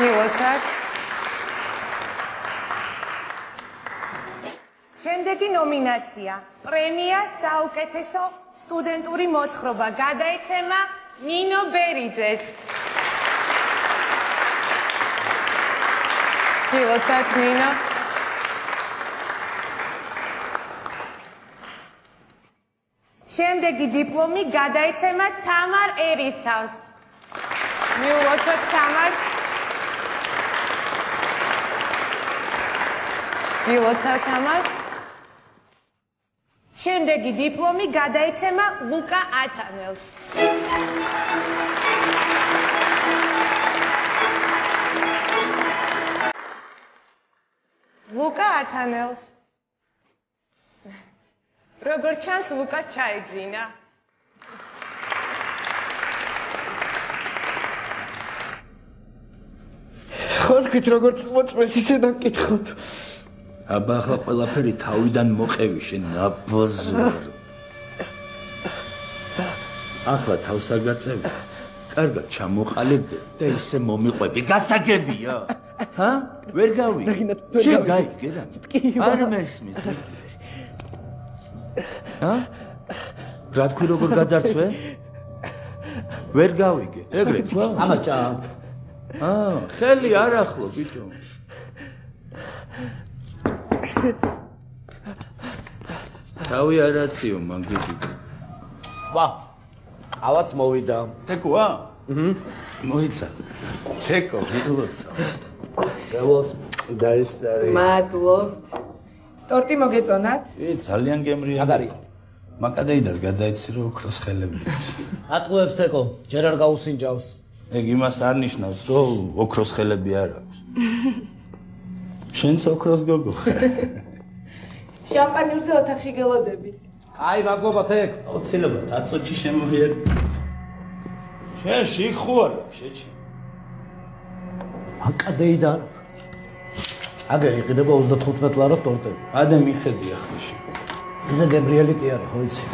მილოცავ. შემდეგი ნომინაცია. პრემია საუკეთესო სტუდენტური მოთხრობა გადაეცემა ნინო ბერიძეს. მილოცავ ნინო. შემდეგი დიპლომი გადაეცემა თამარ ერისთავს. მივუვაჩოთ თამარ. მივუვაჩოთ თამარ. შემდეგი დიპლომი გადაეცემა ლუკა ათანელს. ლუკა ათანელს. როგორ ჩანს ლუკას ჩაეძინა. ხო თქვით როგორც მოწმეს ისე დაკითხოთ. აბა ახლა ყველაფერი თავიდან მოყევი შენ აბოზერ. ახლა თავს არ გაწევი. კარგად ჩამოყალიბე და ისე მომიყვები. გასაგებია? ჰა? ვერ გავიგე. შენ გაიგე რა? არ მესმის. ჰა? რა თქვი როგორ გაძარცვე? ვერ გავიგე. ეგრე თქვა? ამაჭა. ხელი არ ახლო ბიჭო. თავი არაციო მაგიდი. ვა. ყავაც მოვიდა. თეკოა? მოიცა. თეკო, მილოცა. გავს დაესწარი. მადლობთ. ტორტი მოგეწონათ? ძალიან გემრიელი. მაგარი. მაკადეიდას გადაიცი რომ ოქროს ხელები. ატყუებს თეკო, ჯერ არ გაუსინჯავს. ეგ იმას არ ნიშნავს, რომ ოქროს ხელები არ აქვს. შენც ოქროს გოგო ხარ. შამპანიურზე ოთახში გელოდებით. აი, მადლობა თეკ. აუცილებლად აწოჩი შემოიერ. შენ შიქ ხوار, შეჭი. მაკადეიდა. აგერ იყიდება 35 ლარად ტორტები. ადე მიხედი ახლა შე. ისე გემრიელი კი არის, ხო იცი?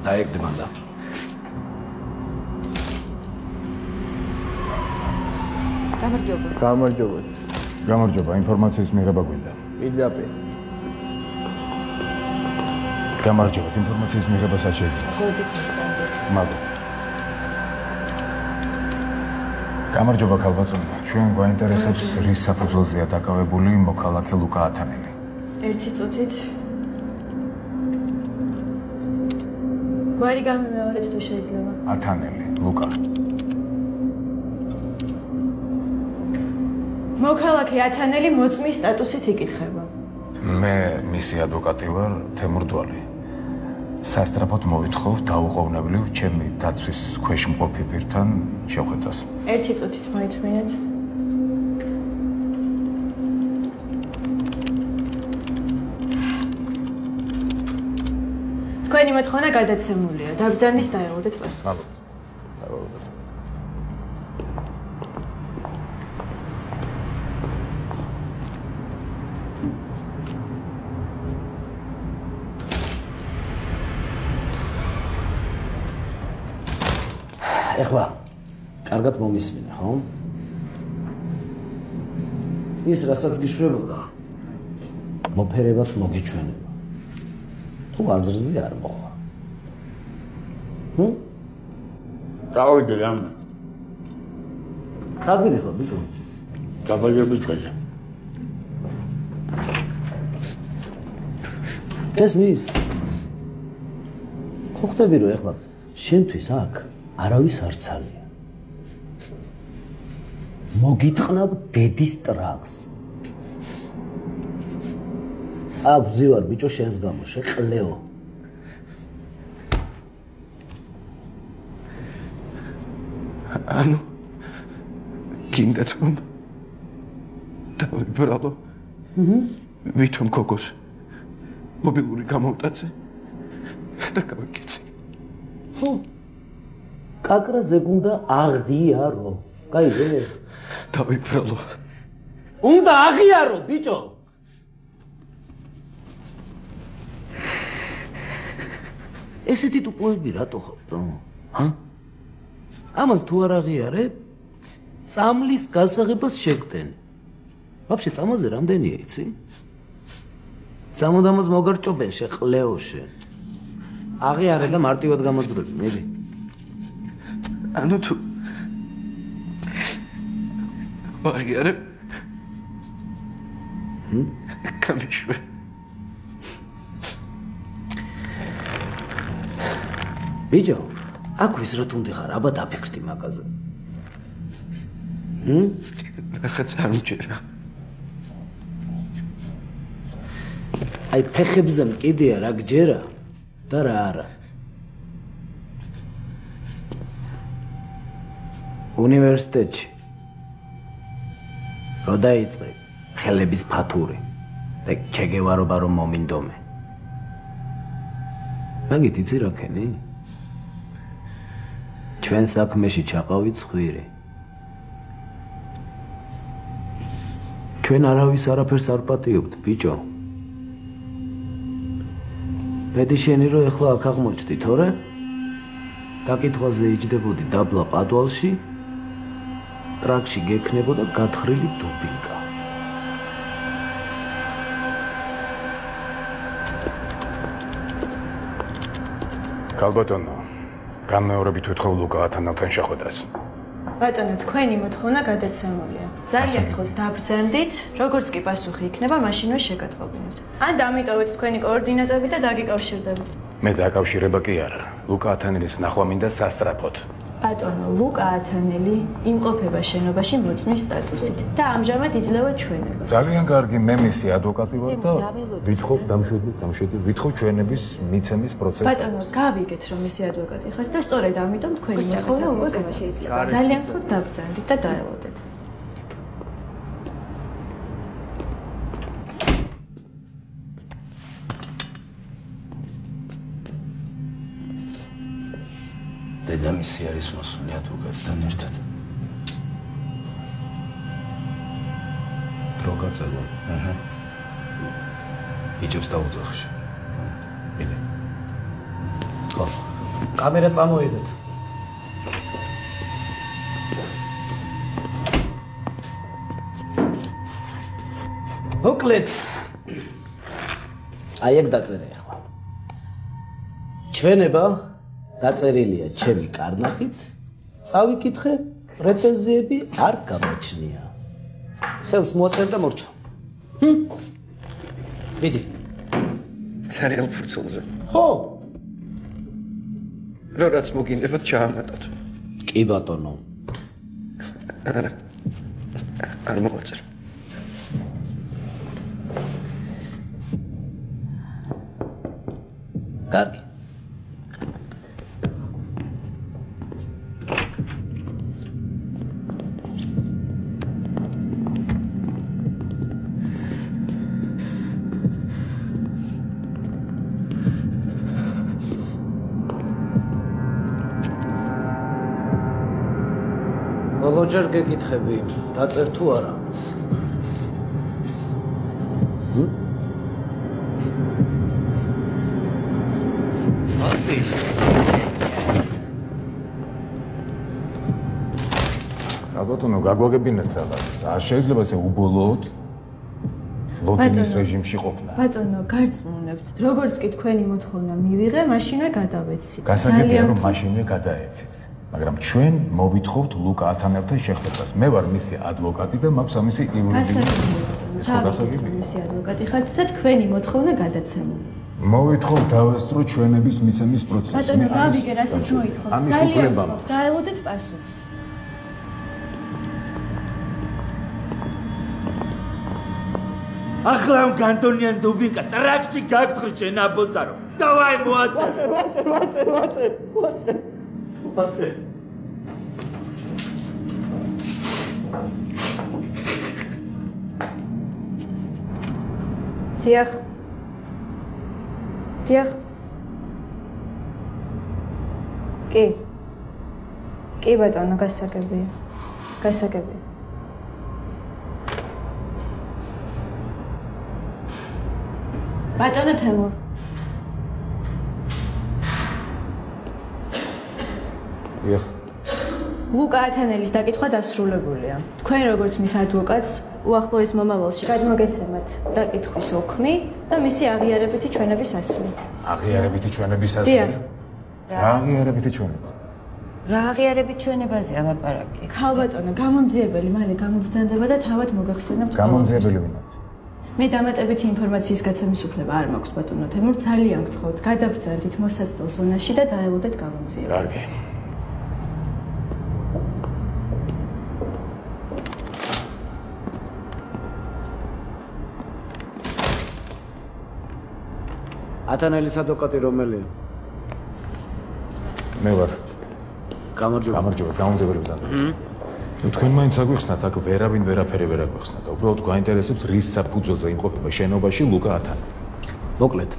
დაიგდე მანდა. გამარჯობა. გამარჯობა. გამარჯობა, ინფორმაციის მიღება გვინდა. პირდაპირ. გამარჯობათ, ინფორმაციის მიღებასაც შეიძლება. გოლდით მოგწონდეთ. მაგოთ. გამარჯობა ქალბატონო, ჩვენ გვაინტერესებს რის საფუძველზეა დაკავებული მოქალაქე ლუკა ათანელი. ერთი წუთით. გვარი გამიმეორეთ თუ შეიძლება. ათანელი, ლუკა. მოქალაქე ათანელი მოწმის სტატუსით იკითხება. მე მისი ადვოკატი ვარ, თემურ დვალი. სასტრაფოდ მოვითხოვ დაუყოვნებლივ ჩემი დაცვის ქვეშ მყოფი პირთან შეხვედრას. ერთი წუთით მოიწმინეთ. თქვენი მოთხოვნა გადაცემულია. დაბრძანით დაელოდეთ პასუხს. ეხლა კარგად მომისმინე, ხო? ის რასაც გიშვებოდა მოფერებად მოგიჩვენება. თუ აზრზე არ მოხდა. გავიგე ამ. საქმე ხო ბიჭო? გაბაგები წელი. ეს მის. ხო ხტები რომ ეხლა შენთვის აქ არავის არ ცალია. მოგიტყნავ დედის ტრაღს. აქ ვზივარ ბიჭო შენს გამო, შეყლეო. ანუ გინდათ რომ დავიბრალო. ვითომ ქოქოს მობილური გამოვტაცე და გავიკეთე. ხო. კაკრაზე გუნდა აღიარო. გაიგე? დავიბრალო. უნდა აღიარო, ბიჭო. ესეთი ტუპოები რატო ხარ, ბრო? ჰა? ამას თუ არ აღიარე, წამლის გასაღებას შეგდენ. ვაფშე წამაზე რამდენია იცი? სამუდამოდ მოგარჭობენ შეყლეოშე. აღიარე და მარტივად გამოდრები, მიდი. ანუ თუ აღიარე გამიშვე. ბიჭო, აკვის რა თუნდი ხარ, აბა დაფიქრდი მაგაზე. ახაც არ მჭირა. აი ფეხებზე მკიდია რა გჯერა და რა არა. უნივერსიტეტში რო დაიწყე ხელების ფათური და ჩეგევარობა რომ მომინდომე. მაგით იცი რა ქენი? ჩვენ საქმეში ჩაყავით ხვირი. ჩვენ არავის არაფერს არ პატიობთ, ბიჭო. მედი შენი რო ეხლა აქ აღმოჩდი, თორე? დაკითხვაზე იჯდებოდი დაბლა პადვალში, ტრაქში გექნებოდა გათხრილი დუბინკა. კალბატონო, განმეორებით ვეთხოვ ლუკა ათანელთან შეხვედრას. ბატონო, თქვენი მოთხოვნა გადაცემულია. ძალიან გთხოვთ დაბრძანდით, როგორც კი პასუხი იქნება, მაშინვე შეგატყობინოთ. ან დამიტოვეთ თქვენი კოორდინატები და დაგიკავშირდებით. მე დაკავშირება კი არა. ლუკა ათანელის ნახვა მინდა სასტრაფოდ. ბატონო, ლუკა ათანელი იმყოფება შენობაში მოწმის სტატუსით და ამჟამად იძლევა ჩვენებას. ძალიან კარგი, მე მისი ადვოკატი ვარ და ვითხოვ ვითხოვ ჩვენების მიცემის პროცესს. ბატონო, გავიგეთ რომ მისი ადვოკატი ხართ და სწორედ ამიტომ თქვენი მოთხოვნა უკვე გადაშეიცება. ძალიან გთხოვთ დაბრძანდით და დაელოდეთ. დედამისი არის მოსული ადვოკატთან ერთად. დრო გაწევო. ბიჭებს დაუძახში. მიდი. ხო. კამერა წამოიღეთ. მოკლედ. აი ეგ დაწერე ახლა. ჩვენება დაწერილია ჩემი კარნახით, წავიკითხე, პრეტენზიები არ გამაჩნია. ხელს მოაწერ და მორჩა. მიდი. ძალიან ფურცელზე. ხო. რო რაც მოგინდებათ ჩაამატოთ. კი ბატონო. არა. არ მოაწერ. კარგი. ბოლოჯერ გეკითხები, დაწერ თუ არა? ალბათონო, გაგვაგებინეთ რაღაც. არ შეიძლება ესე უბოლოოთ. ლოდინის რეჟიმში ყოფნა. ბატონო, გარწმუნებთ. როგორც კი თქვენი მოთხოვნა მივიღე, მაშინვე გადავეცი. გასაგებია რომ მაშინვე გადაეცით. მაგრამ ჩვენ მოვითხოვთ ლუკა ათანელთან შეხვედრას. მე ვარ მისი ადვოკატი და მაქვს ამისი იურიდიული. გასაგებია მისი ადვოკატი ხართ და თქვენი მოთხოვნა გადაცემული. მოვითხოვთ დავესწრო ჩვენების მიცემის პროცესი. ბატონო, გავიგე, რასაც მოითხოვთ. ძალიან გთხოვთ, დაელოდეთ პასუხს. ახლა ამ განდონიან დუბინკას ტრაქში გაგთხრი შენ აბოზარო. დავაი მოაწერ. ვაწერ. დიახ. კი ბატონო, გასაგებია. ბატონო თემურ. დიახ. ლუკა ათანელის დაკითხვა დასრულებულია. თქვენ როგორც მის ადვოკატს უახლოეს მომავალში გადმოგეცემათ დაკითხვის ოქმი და მისი აღიარებითი ჩვენების ასლი. აღიარებითი ჩვენების ასლი? დიახ. რა აღიარებითი ჩვენება? რა აღიარებით ჩვენებაზე ალაპარაკი? ქალბატონო, გამომძიებელი მალე გამოგბრძანდება და თავად მოგახსენებთ. გამომძიებელი ვინმე? მე დამატებითი ინფორმაციის გაცემის უფლება არ მაქვს ბატონო თემურ, ძალიან გთხოვთ, გადაბრძანდით მოსაცდელ ზონაში და დაელოდეთ გამომძიებელს. ათანელის ადვოკატი რომელია? მე ვარ. გამარჯობა. გამარჯობა, გამომძიებელი ბრძანდა. თქვენ მაინც აგვიხსნათ, აქ ვერავინ ვერაფერი ვერ აგვიხსნათ. უბრალოდ გვაინტერესებს რის საფუძველზე იმყოფება შენობაში ლუკა ათანელი. მოკლედ,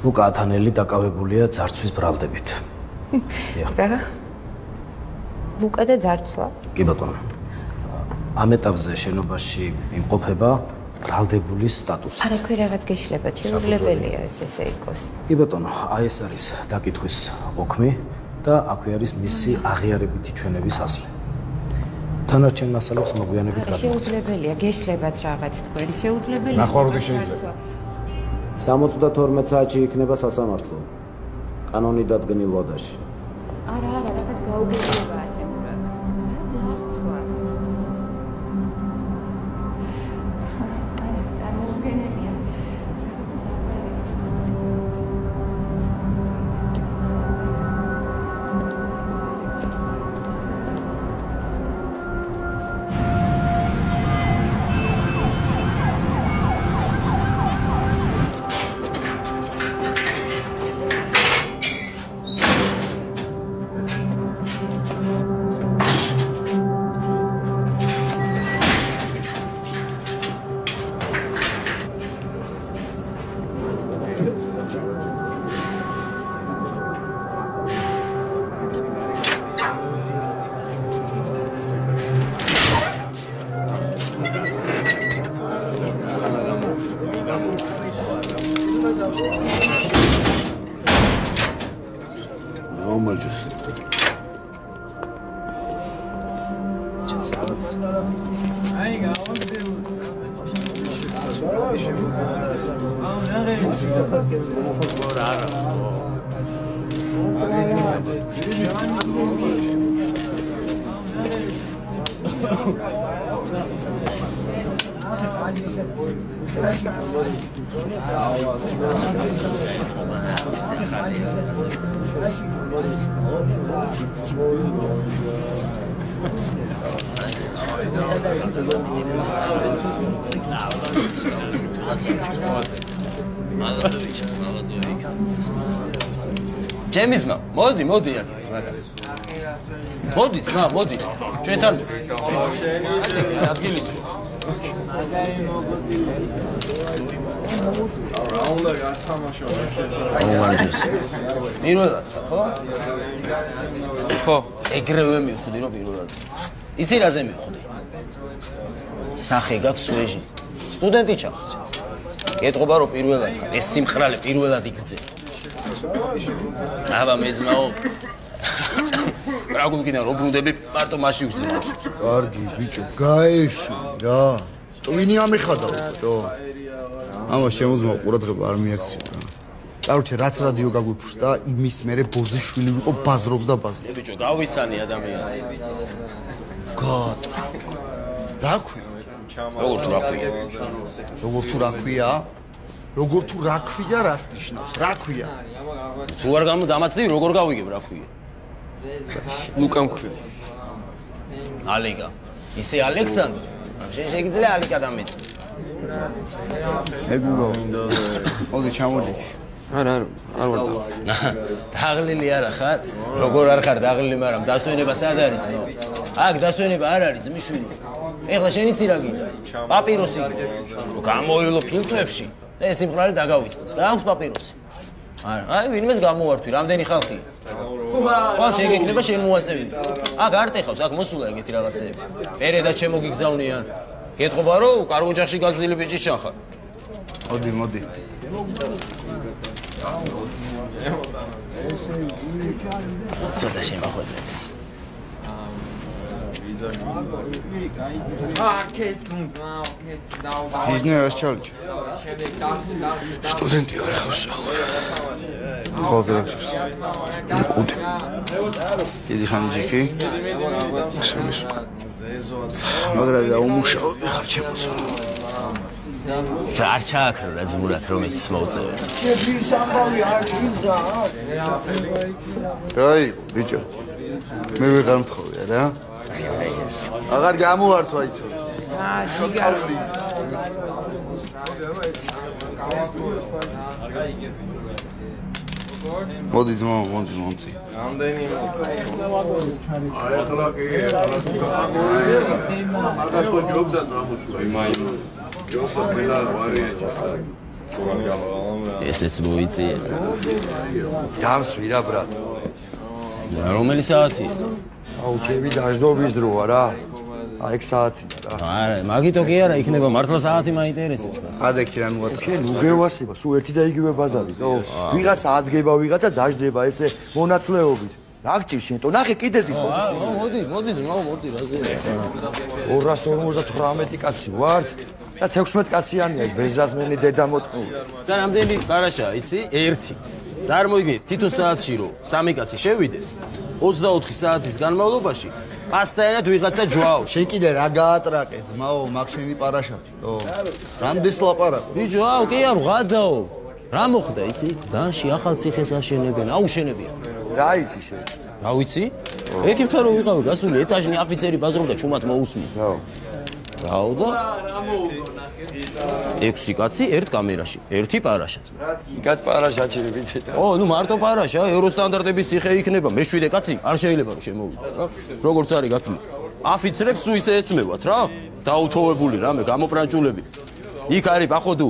ლუკა ათანელი დაკავებულია ძარცვის ბრალდებით. რა? ლუკა და ძარცვა? კი ბატონო. ამ ეტაპზე შენობაში იმყოფება ბრალდებულის სტატუსი. არა, ქვი რაღაც გეშლებათ, შეუძლებელია ესე იყოს. კი ბატონო, აი ეს არის დაკითხვის ოქმი და აქვე არის მისი აღიარებითი ჩვენების ასლი. თანარჩენ მასალებს მოგვიანებით არა, შეუძლებელია გეშლებათ რაღაც თქვენ, შეუძლებელია. ნახვარული შეიძლება. 72 საათში იქნება სასამართლო. კანონი დადგენილ ვადაში. არა, რაღაც გაუგებრობა ათემურად. რა ძარცვა? არა, წარმოუდგენელია. ჩემი ძმა, მოდი აქ ძმაკაც. მოდი ძმა, მოდი. ჩვენთან. ადგილი. რა უნდა გათამაშო? პირველად, ხო? ხო, ეგრევე მივხვდი რომ პირველად. იცი რაზე მივხვდი? სახე გაქვს სუეჟი. სტუდენტი ჩახდი. ეთყობა რომ პირველად ხარ, ეს სიმხრალე პირველად იგრძე. აბა მე ძმაო. რა გულკინა რო ბრუნდები მარტო მასში ვიძნე. კარგი ბიჭო, გაეში რა. ტვინი ამეხადავ, ბატო. ამას შემოძმა ყურადღება არ მიაქციო რა. კაროჩე, რაც რადიო გაგვიფრშდა, იმის მერე ბოზიშვილი ვიყო ბაზრობს და ბაზრობს. ბიჭო, გავიცანი ადამიანი. გატ. რა ქვია? როგორ თუ რა ქვია? როგორ თუ რა ქვია? როგორ თუ რა ქვია, რას ნიშნავს? რა ქვია? თუ არ დამაცდი, როგორ გავიგებ რა ქვია? ლუკამ ქვია. ალეკა. ისე ალექსანდრე. შენ შეგიძლია ალეკა დამეწი. ეგუგო. მოდი ჩამოდი. არა, არ ვარ და. დაღლილი არა ხარ? როგორ არ ხარ დაღლილი, მაგრამ დასვენება სად არის ძმაო? აქ დასვენება არ არის ძმიშვილი. ეხლა შენი ცირაგი. პაპიროსი. გამოივლო ფილტვებში. ეს სიმღერა დაგავიცნოთ. რა აქვს პაპიროსი? არა, აი ვინმეს გამოვართვი, რამდენი ხალხია? ხვალ შეგეკნება შენ მოაწევი. აქ არ ტეხავს, აქ მოსულა ეგეთი რაღაცეები. პერედა შემოგიგზავნიან. გეტყობა რომ კარგ ოჯახში გაზრდილი ბიჭი ჩახარ. მოდი, მოდი. ცოტა შემახვედრებს. Იზნიერს ჩალჭი. სტუდენტი არ ხავსაო. ხოლზე რა გქოს? კუდი. დიდი ხანი ჯიქი? შემის. მაგრამ და უმუშაობი ხარ ჩემოსა. არ ჩააქრო რა ძმურად რომ იცის მოუწევი. რაი, ბიჭო. მე ვეღარ მთხოვია რა. აღარ გამოვართვა იცო. ჩოკარული. მოდი ძმა, მოდი მომცი. რამდენი მოწე. აი ახლა კი მაგას გიობდა წამოსვლა იმაი. ჯოსა მელა ვარიანტი. ესეც მოიწია. გამსვი რა ბრატ. რომელი საათია? აუ ჩემი დაждობის დროა რა. აი ეგ საათია რა. არა, მაგითო კი არა, იქნება მართლა საათი მაინტერესებს მას. ადექი რა მოაწყდა. ნუ გევასება, სულ ერთი და იგივე ბაზარი, თო? ვიღაცა ადგება, ვიღაცა დაждდება, ესე მონაცვლეობით. რა გჭირს შენ? თო ნახე კიდეს ის პოზიცია. მოდი, ძმაო, მოდი, რაზე? 258 კაცი ვართ და 16 კაციანია ეს ბეჟრაზმენი დედა მოტყულა. და რამდენი პარაშაა, იცი? 1. წარმოიდგინე, თითო საათში რომ 3 კაცი შევიდეს, 24 საათის განმავლობაში პასტაენად ვიღაცა ჯვაოს. შენ კიდე რა გაატრაკე ძმაო, მაგ შენი პარაშათი, თო? რამდენს ლაპარაკო? ბიჭო, აუ კი არ ვღადაო. რა მოხდა, იცი? დანში ახალ ციხეს აშენებენ, აუშენებიან. რა იცი შენ? რა ვიცი? ეკიპთან რომ ვიყავი, გასული ეტაჟნი ოფიცერი ბაზრობდა, ჩუმად მოусმი. რაო და 6 კაცი ერთ კამერაში, ერთი პარაშაც. კაც პარაშაჩი ბიჭო. ნუ მარტო პარაშა, ევროსტანდარტების ციხე იქნება, მე-7 კაცი არ შეიძლება რომ შემოვიდეს, რა? როგორც არის გათვლილი. ოფიცრებს სულ ისე ეცმევათ, რა? დაუთოვებული რამე, გამოპრანჭულები. იქ არის ბახოდუ,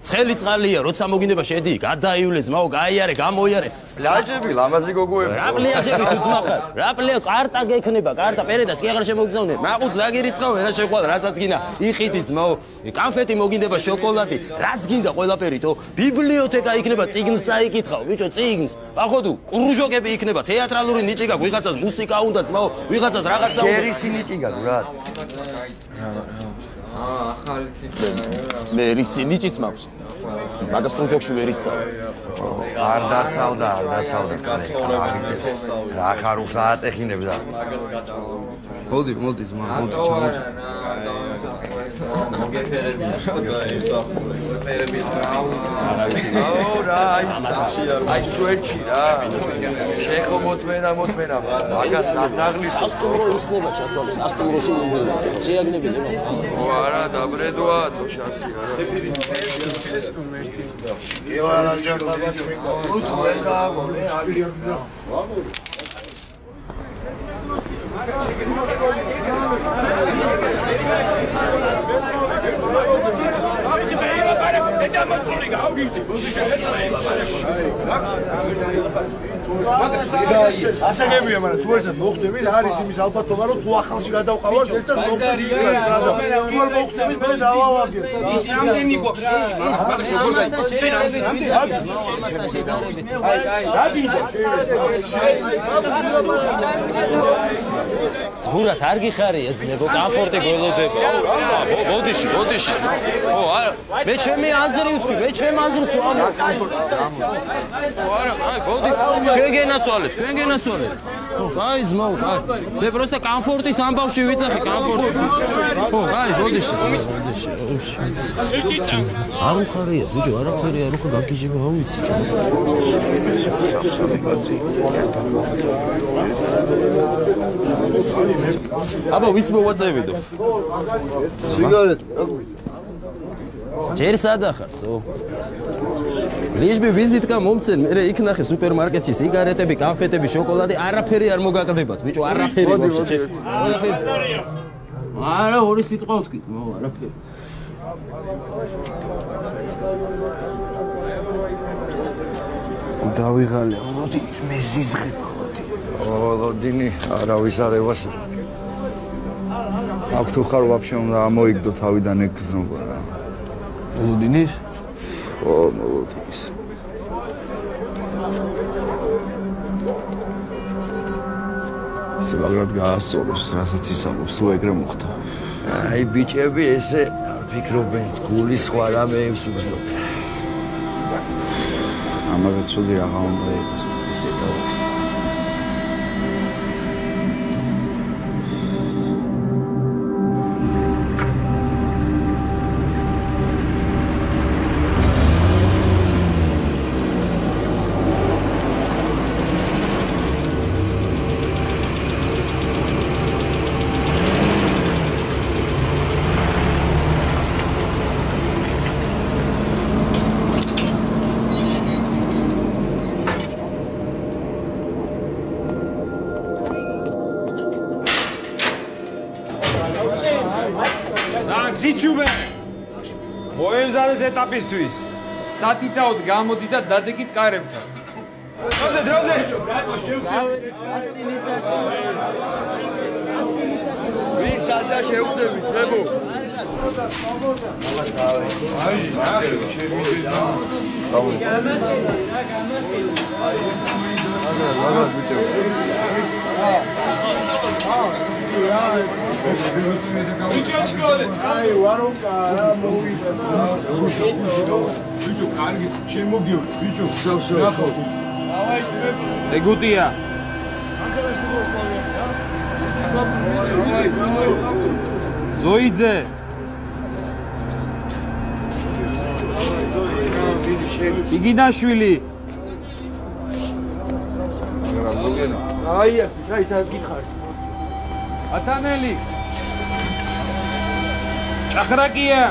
ცხელი წყალია, როცა მოგინდება შედი, გადაივლე ძმაო, გაიარე, გამოიარე. პლაჟები, ლამაზი გოგოები. რა პლაჟები თუ ძმა ხარ? რა პლაჟ კარტა გექნება, კარტა პერედას კი აღარ შემოგგზავნე. მაყუც ლაგერიცხავ, რა შეყვარ, რასაც გინდა. იყიდი ძმაო, კანფეტი მოგინდება, შოკოლადი, რაც გინდა ყველაფერი თო. ბიბლიოთეკა იქნება, წიგნს წაიკითხავ, ბიჭო, წიგნს. ბახოდუ, კრუჟოკები იქნება, თეატრალური ნიჭი გაქვს, ვიღაცას მუსიკა უნდა ძმაო, ვიღაცას რაღაცა უნდა. სერისი ნიჭი გაქვს რა. ახალი ციფრი. მე რისი ნიჭიც მაქვს. მაგას კრუჟოკში ვერ ისწავლ. არ დაცალდა. რა ხარ უსაატეხინებ და. მოდი ძმა, მოდი ჩამოჭი. აუ რა, აი სუეჩი რა. შეხო მოთმენა, მაგას რა დაღლისო. სასტუმრო იხსნება ჩათვალე, სასტუმროში მომდევნო. შეაგნებინება. არა, დაბრედოა, თო შანსი არა. ასაგებია, მაგრამ თუ ერთად მოხდებით, არის იმის ალბათობა, რომ თუ ახალში გადავყავართ, ერთად მოხდებით. თუ არ მოხდებით, მე დავავაგებ. ის რამდენი გვაქვს შენ? მაგას როგორ დაი? შენ რამდენი? რა გინდა? ზღურად არ გიხარია ძმებო, კომფორტი გველოდება. მოდიში. არა, მე ჩემი აზრი ვთქვი, მე ჩემ აზრს ვამბობ. არა, მოდი, თქვენ გენაცვალეთ. კაი ძმაო, კაი. მე პროსტა კომფორტის ამბავში ვიწახე, კომფორტი. კაი, მოდიში. არ უხარია, ბიჭო, არაფერი არ უხარ გაგიჟება, ავიცი. აბა ვის მოვაწევიდო? სიგარეტი. ჯერ სადახარ, ხო? ლიჟბი ვიზიტკა მომცენ, მე იქ ნახე სუპერმარკეტში სიგარეტები, კანფეტები, შოკოლადი, არაფერი არ მოგაკდებათ, ბიჭო, არაფერი ვაფშე. არა, ორი სიტყვა ვთქვით, არაფერი. დავიღალე, ლოდინის მეზიზღება, ლოდინი, არავის არ ევასე. აქ თუ ხარ ვაფშე უნდა ამოიგდო თავიდან ეგ გზნობა რა. ლოდინის? ლოდინის. ესე მაგრად გაასწორებს, რასაც ისაუბრებს, თუ ეგრე მოხდა. აი ბიჭები ესე ფიქრობენ, გულის სხვა რამეებს უგზნობ. ამაზე ცუდი რაღა უნდა იყოს, ის დედავატი. გიჩუბე მოემზადეთ ეტაპისთვის სათითაოდ გამოდი და დადეგით კარებთან დროზე წავედით გასტინიცაში ვის ადრე შევხვდებით ძმებო აი ვარონკა რა მოვიდა ბიჭო კარგი შემოგიო ბიჭო სო დავაი ძმებს ეგუტია ახალას მოვყავია ზოიძე იგინაშვილი აი ასაც გითხარი ათანელი ჭახრაკია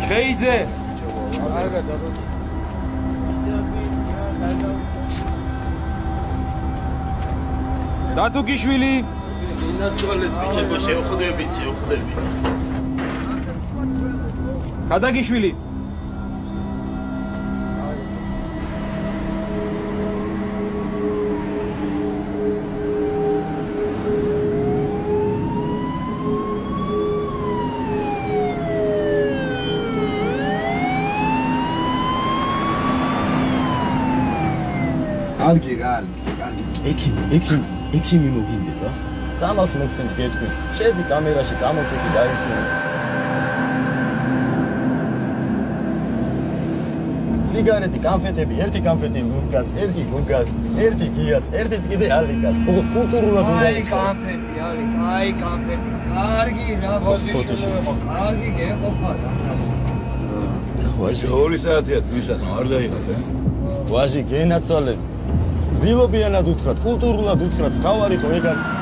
ჩეიძე დათუკიშვილი ინაცვალეთ ბიჭებო შევხვდებით გადაგიშვილი ექიმი მოგინდება? წამალს მოგცემს გეტყვის. შედი კამერაში წამოწეკი დაისვენე. სიგარეტი, კონფეტები, ერთი კონფეტი გურგას, ერთი გურგას, ერთი გიას, ერთიც კიდე ალიკას. უღოთ კულტურულად უნდა. აი კონფეტი, აი კონფეტი. კარგი რა ბოდიშო. კარგი გეყოფა. ვაჟი 2 საათია თვისად არ დაიხადე. ვაჟი გენაცვალები. ძილობიანად უთხრათ, კულტურულად უთხრათ, თავარი ხო ეგ არის.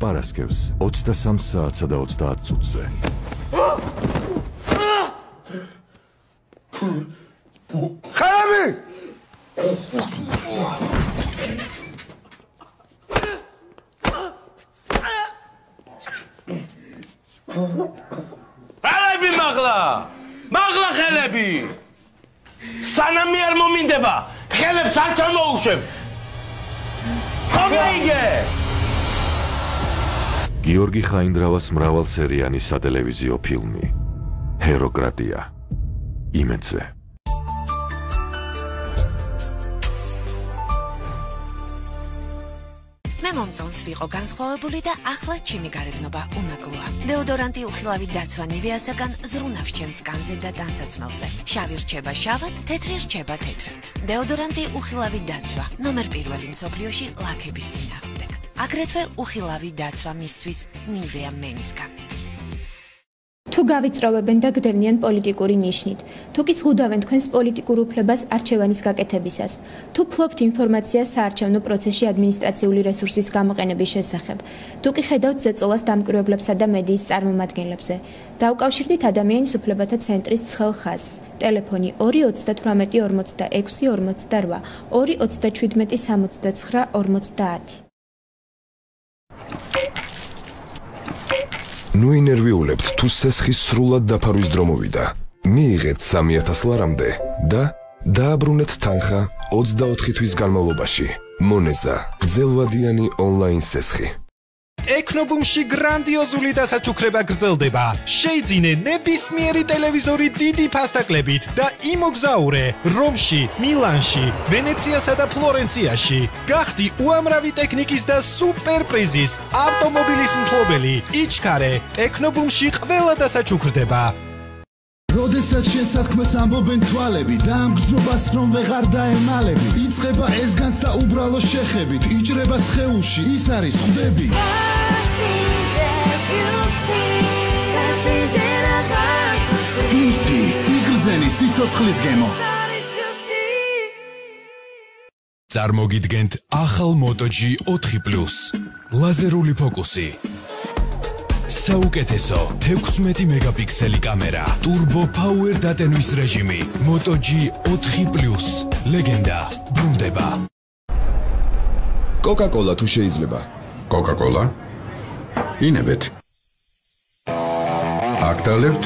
პარასკევს 23 საათსა და 30 წუთზე. ხარამი! ხელები მაღლა ხელები! სანამ არ მომინდება, ხელებს არ ჩამოუშვებ! ხომეიგე! გიორგი ხაინდრავას მრავალსერიანი სატელევიზიო ფილმი ჰეროკრატია იმედზე. მე მომწონს ვიყო განსხვავებული და ახლა ჩემი გარეგნობა უნაგლოა. დეოდორანტი უხილავი დაცვა ნივეასაგან ზრუნავს ჩემს კანზე და ტანსაცმელზე. შავი რჩება შავად, თეთრი რჩება თეთრად. დეოდორანტი უხილავი დაცვა ნომერ 1 მსოფლიოში ლაქების წინააღმდეგ. აგრეთვე უხილავი დაცვა მისთვის ნივეა მენისგან. თუ გავიწროვებენ და გდევნიან პოლიტიკური ნიშნით, თუ კი ზღუდავენ თქვენს პოლიტიკურ უფლებას არჩევანის გაკეთებისას, თუ ფლობთ ინფორმაციას საარჩევნო პროცესში ადმინისტრაციული რესურსის გამოყენების შესახებ, თუ კი ხედავთ ზეწოლას დამკვირვებლებსა და მედიის წარმომადგენლებზე, დავკავშირდით ადამიანის უფლებათა ცენტრის ცხელ ხაზს. ტელეფონი 2324648 2376950. ნუ ინერვიულებთ თუ სესხის სრულად დაფარვის დრო მოვიდა. მიიღეთ 3000 ლარამდე და დააბრუნეთ თანხა 24 თვის განმავლობაში. მონეზა, გრძელვადიანი ონლაინ სესხი. ტექნობუმში გრანდიოზული დასაჩუქრება გრძელდება. შეიძინე ნებისმიერი ტელევიზორი დიდი ფასტაკლებით და იმოგზაურე რომში, მილანში, ვენეციასა და ფლორენციაში. გახდი უამრავი ტექნიკის და სუპერ პრიზის ავტომობილის მფლობელი. იჩქარე, ტექნობუმში ყველა დასაჩუქრდება. როდესაც შენ სათქმეს ამბობენ თვალები და ამ გზნობას რომ ვეღარ დაემალები, იწყება ეს განს და უბრალო შეხებით, იჭრება სხეულში, ის არის ხვდები. ფიუსტი, იგრძენი სიცოცხლის გემო. წარმოგიდგენთ ახალ Moto G 4+, ლაზერული ფოკუსი. საუკეთესო 16 მეგაპიქსელი კამერა, turbo power დატენვის რეჟიმი, Moto G 4+, ლეგენდა ბრუნდება. Coca-Cola თუ შეიძლება. Coca-Cola? ინებეთ. აქტალებთ?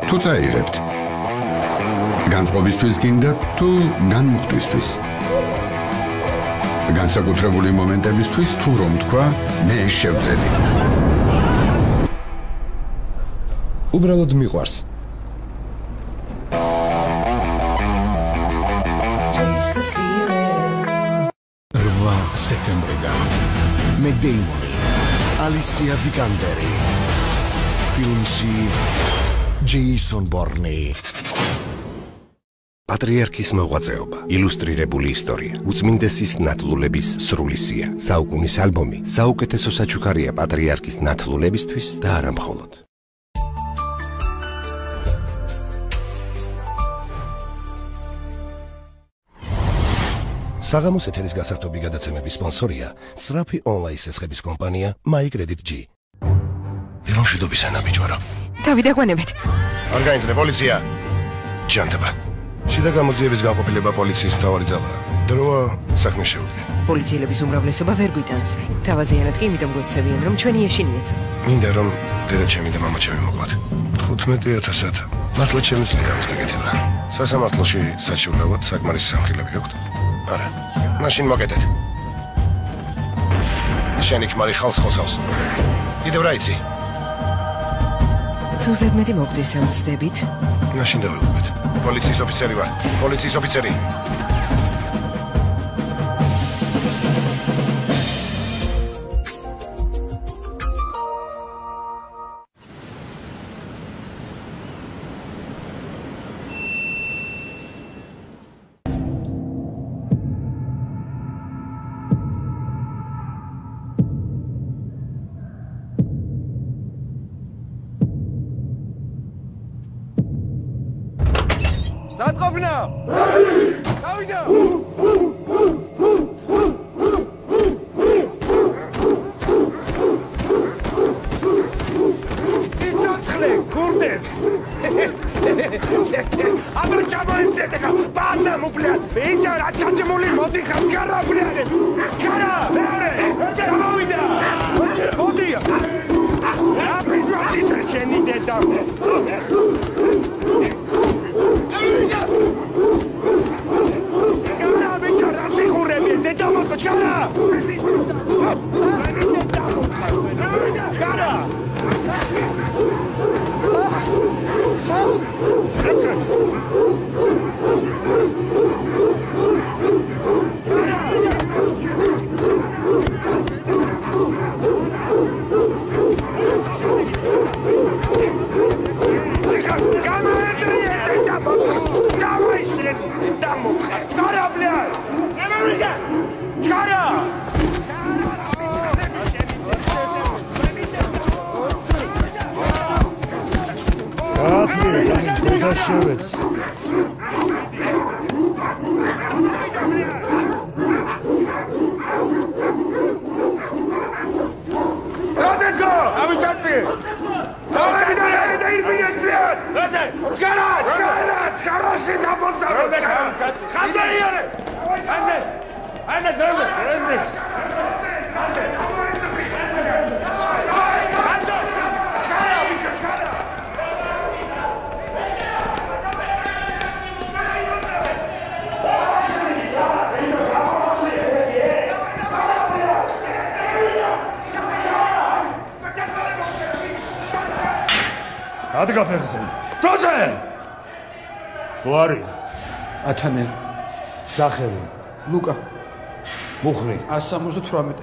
თუ წაიღებთ. განწყობისთვის გინდათ თუ განმუხტვისთვის. განსაკუთრებული მომენტებისთვის თუ რომ თქვა, მე შევძელი. უბრალოდ მიყვარს. სექტემბრიდან მეთ დეიმონი, ალისია ვიკანდერი, ფილმში ჯეისონ ბორნი. პატრიარქის მოღვაწეობა, ილუსტრირებული ისტორია, უწმინდესის ნათლულების სრული სია, საუკუნის ალბომი, საუკეთესო საჩუქარია პატრიარქის ნათლულებისთვის და არა მხოლოდ. საღამოს ეთერის გასართობი გადაცემების სპონსორია სწრაფი ონლაინ სესხების კომპანია MyCredit G. დილამშვიდობისანა ბიჭვარო. დავით აგვანებეთ. არ გაინწრე პოლიცია. ჯანტება. შიდა გამოძიების განყოფილება პოლიციის მთავარი ძალაა. დროა საქმე შეუდგე. პოლიციელების უმრავლესობა ვერ გვიტანს. თავაზიანად კი იმიტომ გვექცევიან რომ ჩვენი ეშინიეთ. მინდა რომ დედაჩემი და მამაჩემი მოკლათ. 15000-ად. მართლაც შემიძლია ამის გაკეთება. სასამართლოში საჩუქრებად საკმარისი სამხილები გაქვთ? არა. მაშინ მოკეთეთ. შენ იქ მარი ხალხს ხოსავს. კიდევ რა იცი? თუ ზედმეტი მოგდეს ამ ცდებით? მაშინ დავიღებთ. პოლიციის ოფიცერი ვარ. პოლიციის ოფიცერი. დატყობნა! დავიდა! სიცოცხლე გურდებს! აბა ჩამოიწედეკა! ბანა მუპლიან! ბიჭარა ჩაჭმული მოდი ხაცგარა ბლიან! ჩარა! მეორე! გამოვიდა! მოდი! რა პრიზმაციც შენი დედა! შევეც. როდედგო? ამიჩაწი. დავებიდან და ირბინეთ ბრიად. როზე? გარაში დაბოცა. ხანდაიარე. ანე დერმე. ადგა ფეხზე. დროზე. ვარი. აჩანელ. სახელი. ლუკა. მუხლი. 178.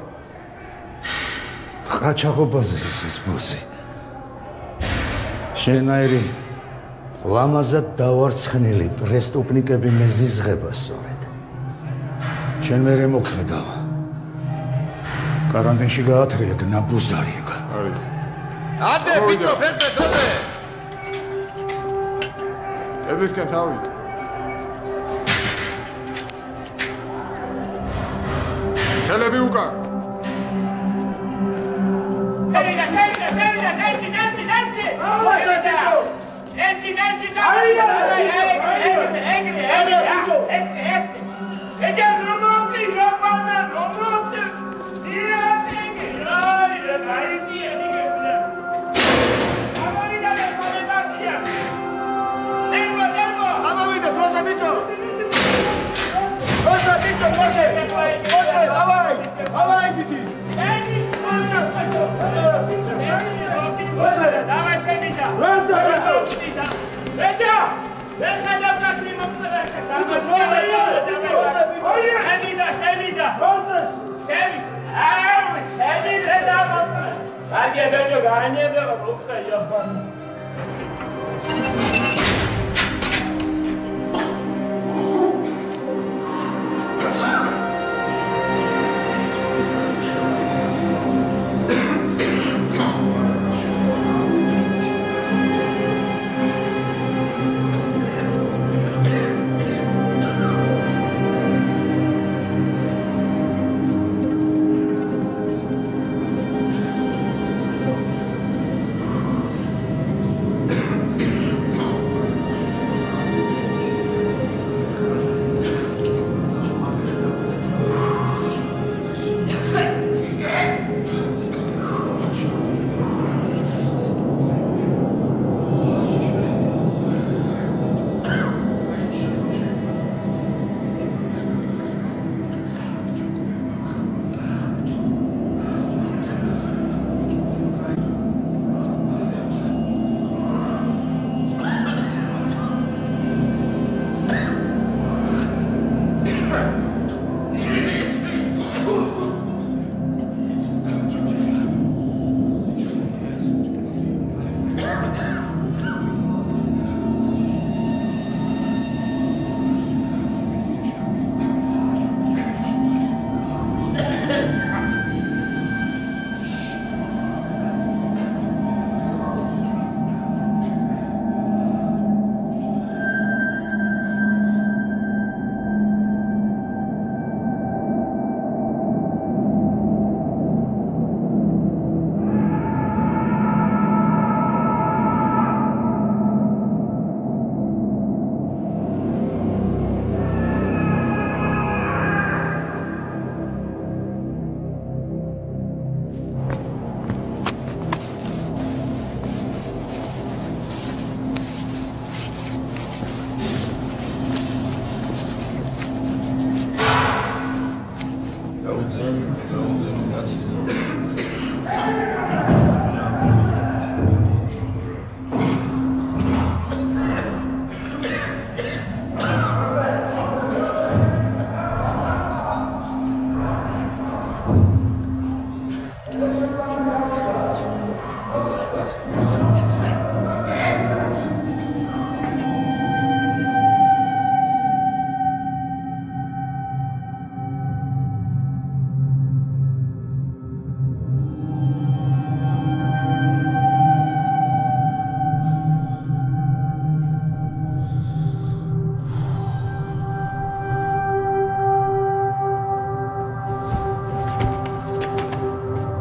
ყაჩაღობაზე ის ბოსი. შენაირი ლამაზად დავარცხნილი პრესტუპნიკები მეზიზღება სწორედ. შენ მერე მოგხედავ. კარანტინში გაათრია ნაბუზარიეკა. არის. ადე ბიჭო, ფერზე დროზე. ედისკენ თავით. ხელები უკან.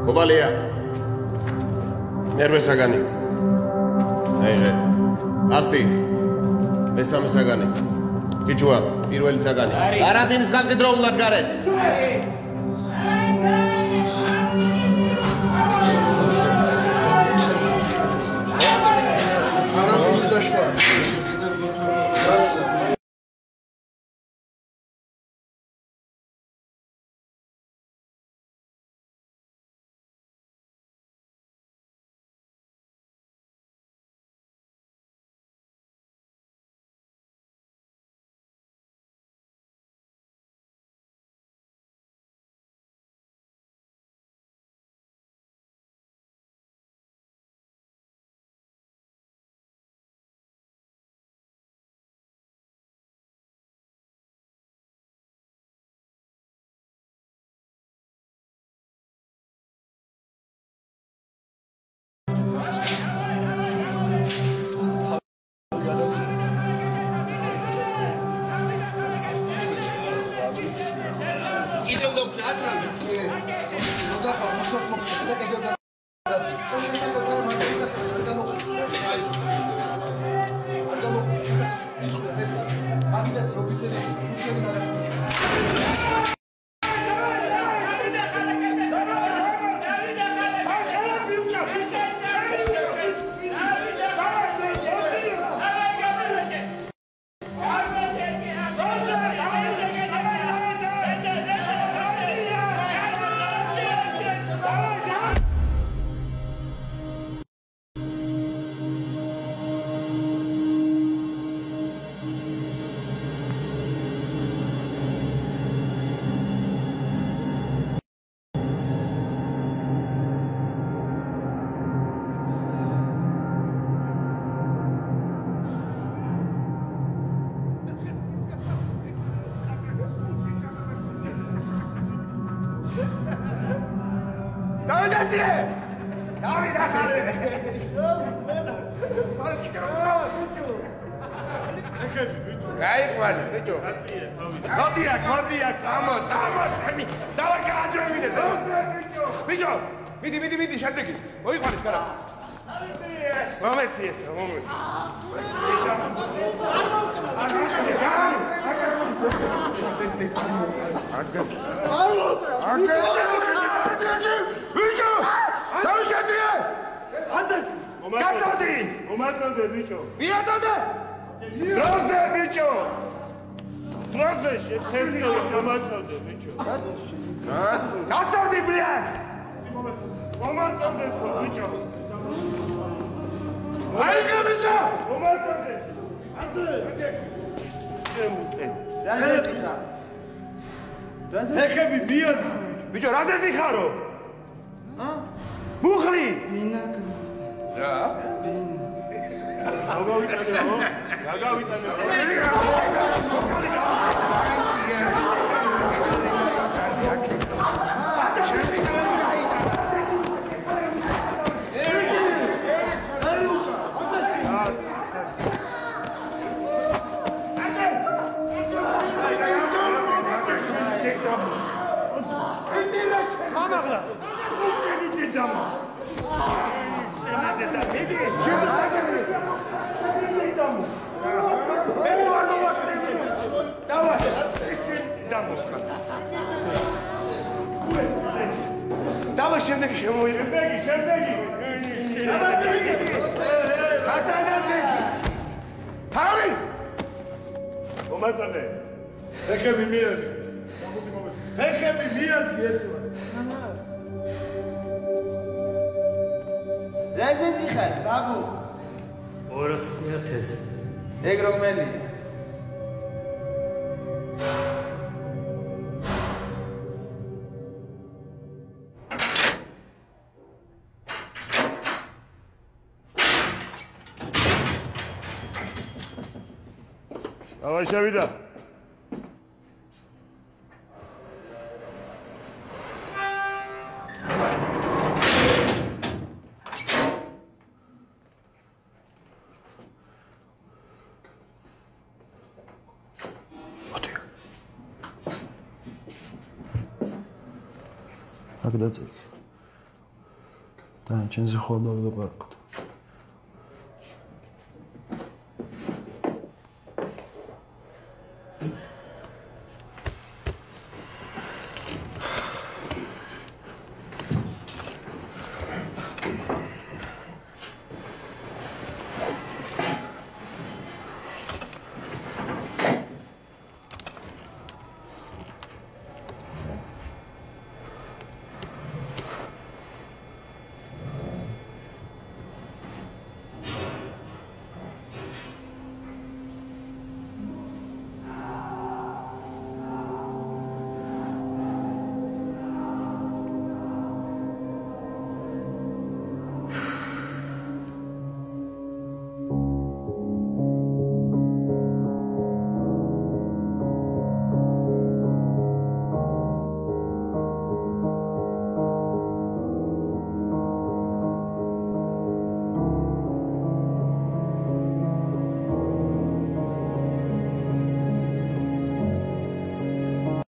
Obalea. Merve Sagani. Aire. Asti. Mesame Sagani. Kichua, პირველი Sagani. Aratinis გაკიდროულად გარეთ. Aratinis დაშლა. Давай, შევიდა. აქ დაწერე. და ჩემზე ხოლმე ვილაპარაკოთ.